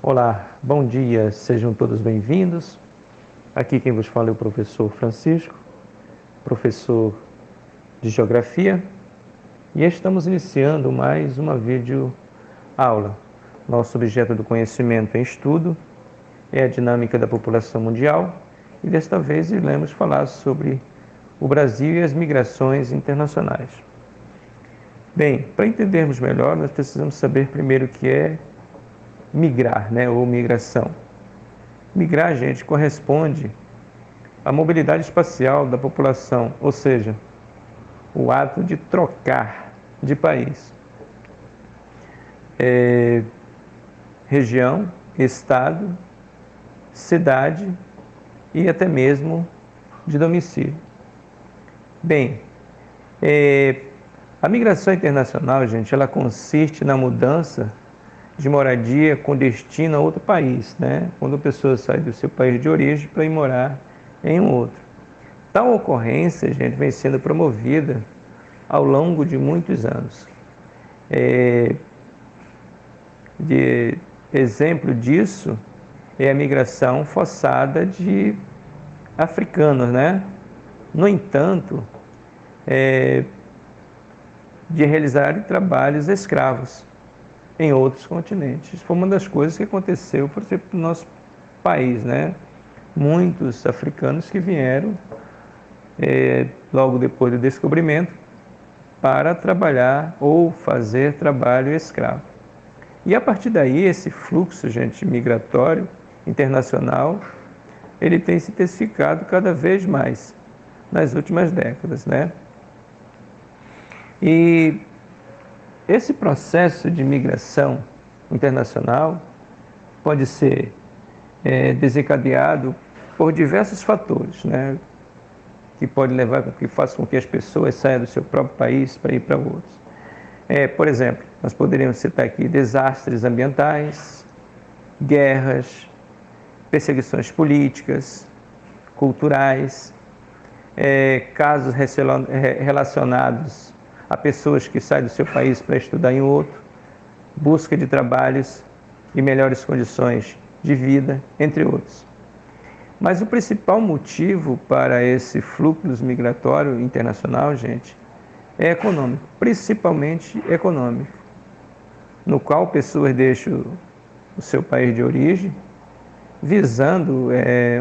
Olá, bom dia, sejam todos bem-vindos. Aqui quem vos fala é o professor Francisco, professor de Geografia, e estamos iniciando mais uma videoaula. Nosso objeto do conhecimento em estudo é a dinâmica da população mundial, e desta vez iremos falar sobre o Brasil e as migrações internacionais. Bem, para entendermos melhor, nós precisamos saber primeiro o que é migrar, ou migração. Migrar, gente, corresponde à mobilidade espacial da população, ou seja, o ato de trocar de país, região, estado, cidade e até mesmo de domicílio. Bem, a migração internacional, gente, ela consiste na mudança de moradia com destino a outro país, Quando a pessoa sai do seu país de origem para ir morar em um outro. Tal ocorrência, gente, vem sendo promovida ao longo de muitos anos. De exemplo disso é a migração forçada de africanos, No entanto, de realizar trabalhos escravos em outros continentes. Foi uma das coisas que aconteceu, por exemplo, no nosso país, Muitos africanos que vieram logo depois do descobrimento para trabalhar ou fazer trabalho escravo. E a partir daí, esse fluxo, gente, migratório internacional, ele tem se intensificado cada vez mais nas últimas décadas, E esse processo de migração internacional pode ser desencadeado por diversos fatores, que pode levar, que faça com que as pessoas saiam do seu próprio país para ir para outros. Por exemplo, nós poderíamos citar aqui desastres ambientais, guerras, perseguições políticas, culturais, casos relacionados a pessoas que saem do seu país para estudar em outro, busca de trabalhos e melhores condições de vida, entre outros. Mas o principal motivo para esse fluxo migratório internacional, gente, é econômico, principalmente econômico, no qual pessoas deixam o seu país de origem visando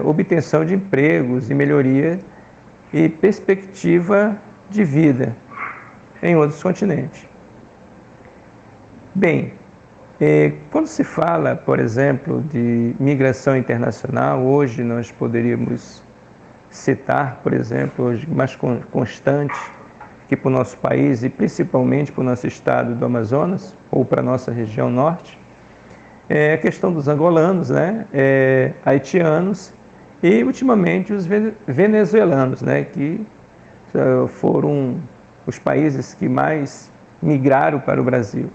obtenção de empregos e melhoria e perspectiva de vida em outros continentes. Bem, quando se fala, por exemplo, de migração internacional, hoje nós poderíamos citar, por exemplo, hoje mais constante aqui para o nosso país e principalmente para o nosso estado do Amazonas, ou para a nossa região norte, a questão dos angolanos, haitianos e, ultimamente, os venezuelanos, que foram os países que mais migraram para o Brasil,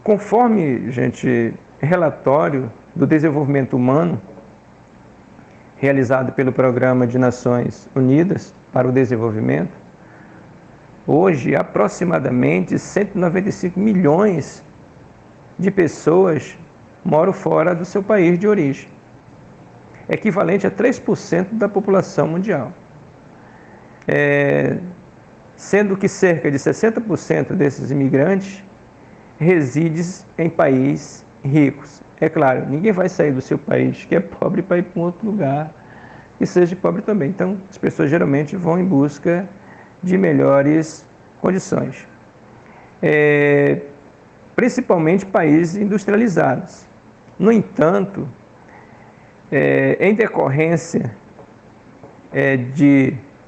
Conforme, gente, relatório do desenvolvimento humano realizado pelo Programa de Nações Unidas para o Desenvolvimento, hoje aproximadamente 195 milhões de pessoas moram fora do seu país de origem, equivalente a 3% da população mundial. Sendo que cerca de 60% desses imigrantes residem em países ricos. É claro, ninguém vai sair do seu país que é pobre para ir para um outro lugar que seja pobre também. Então, as pessoas geralmente vão em busca de melhores condições. Principalmente países industrializados. No entanto, em decorrência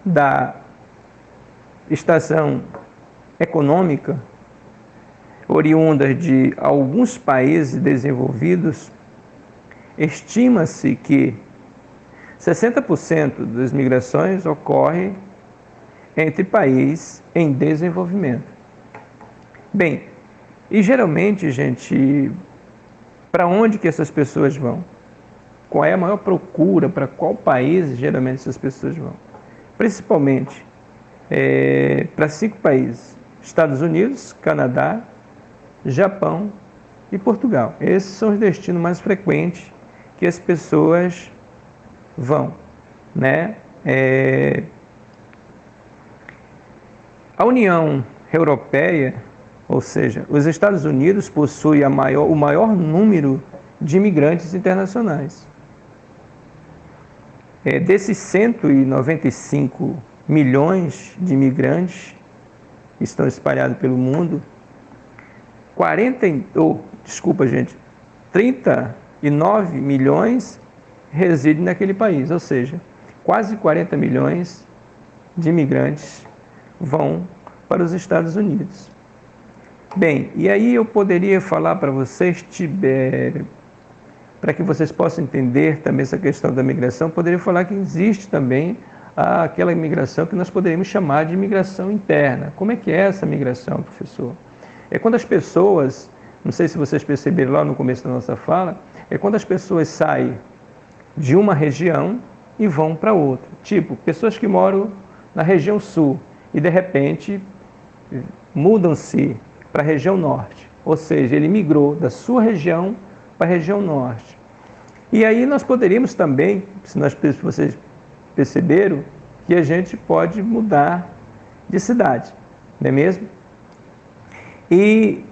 da estação econômica oriunda de alguns países desenvolvidos, estima-se que 60% das migrações ocorrem entre países em desenvolvimento. Bem, e geralmente, gente, para onde que essas pessoas vão? Qual é a maior procura? Para qual país geralmente essas pessoas vão? Principalmente para 5 países: Estados Unidos, Canadá, Japão e Portugal. Esses são os destinos mais frequentes que as pessoas vão, né? A União Europeia, ou seja, os Estados Unidos possuem o maior número de imigrantes internacionais. Desses 195 milhões de imigrantes que estão espalhados pelo mundo, 39 milhões residem naquele país, ou seja, quase 40 milhões de imigrantes vão para os Estados Unidos. Bem, e aí eu poderia falar para vocês, para que vocês possam entender também essa questão da migração, poderia falar que existe também aquela imigração que nós poderíamos chamar de imigração interna. Como é que é essa migração, professor? É quando as pessoas, não sei se vocês perceberam lá no começo da nossa fala, é quando as pessoas saem de uma região e vão para outra. Tipo, pessoas que moram na região sul e de repente mudam-se para a região norte. Ou seja, ele migrou da sua região para a região norte. E aí nós poderíamos também, se vocês perceberam, que a gente pode mudar de cidade, não é mesmo? E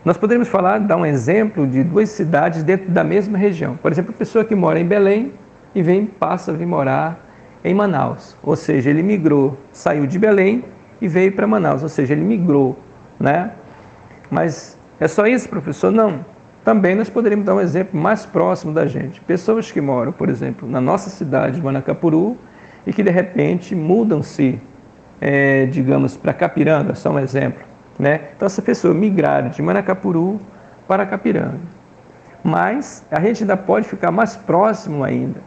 nós poderíamos dar um exemplo de duas cidades dentro da mesma região. Por exemplo, a pessoa que mora em Belém e passa a vir morar em Manaus. Ou seja, ele migrou, saiu de Belém e veio para Manaus. Ou seja, ele migrou, né? Mas é só isso, professor? Não. Também nós poderíamos dar um exemplo mais próximo da gente. Pessoas que moram, por exemplo, na nossa cidade de Manacapuru e que de repente mudam-se, digamos, para Capiranga, só um exemplo, né? Então essa pessoa migraram de Manacapuru para Capiranga. Mas a gente ainda pode ficar mais próximo ainda.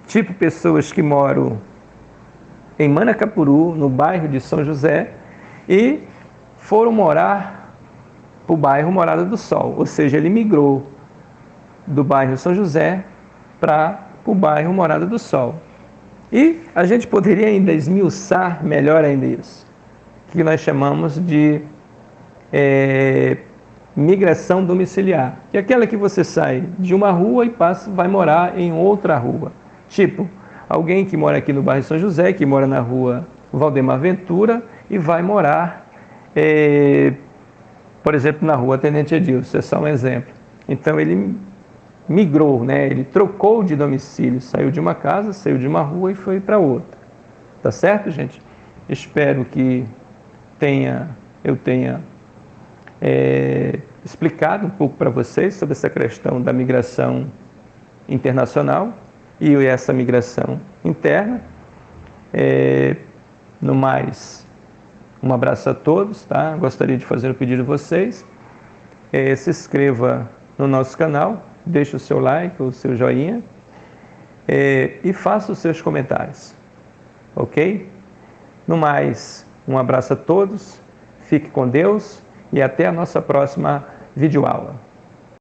Tipo pessoas que moram em Manacapuru, no bairro de São José, e foram morar para o bairro Morada do Sol, ou seja, ele migrou do bairro São José para o bairro Morada do Sol. E a gente poderia ainda esmiuçar melhor ainda isso, que nós chamamos de migração domiciliar, que é aquela que você sai de uma rua e vai morar em outra rua. Tipo, alguém que mora aqui no bairro São José, que mora na rua Valdemar Ventura e vai morar por exemplo, na rua Tenente Edilson, é só um exemplo. Então ele migrou, né? Ele trocou de domicílio, saiu de uma casa, saiu de uma rua e foi para outra. Tá certo, gente? Espero que eu tenha explicado um pouco para vocês sobre essa questão da migração internacional e essa migração interna. No mais, um abraço a todos, tá? Gostaria de fazer um pedido a vocês. Se inscreva no nosso canal, deixe o seu like, o seu joinha e faça os seus comentários, ok? No mais, um abraço a todos, fique com Deus e até a nossa próxima videoaula.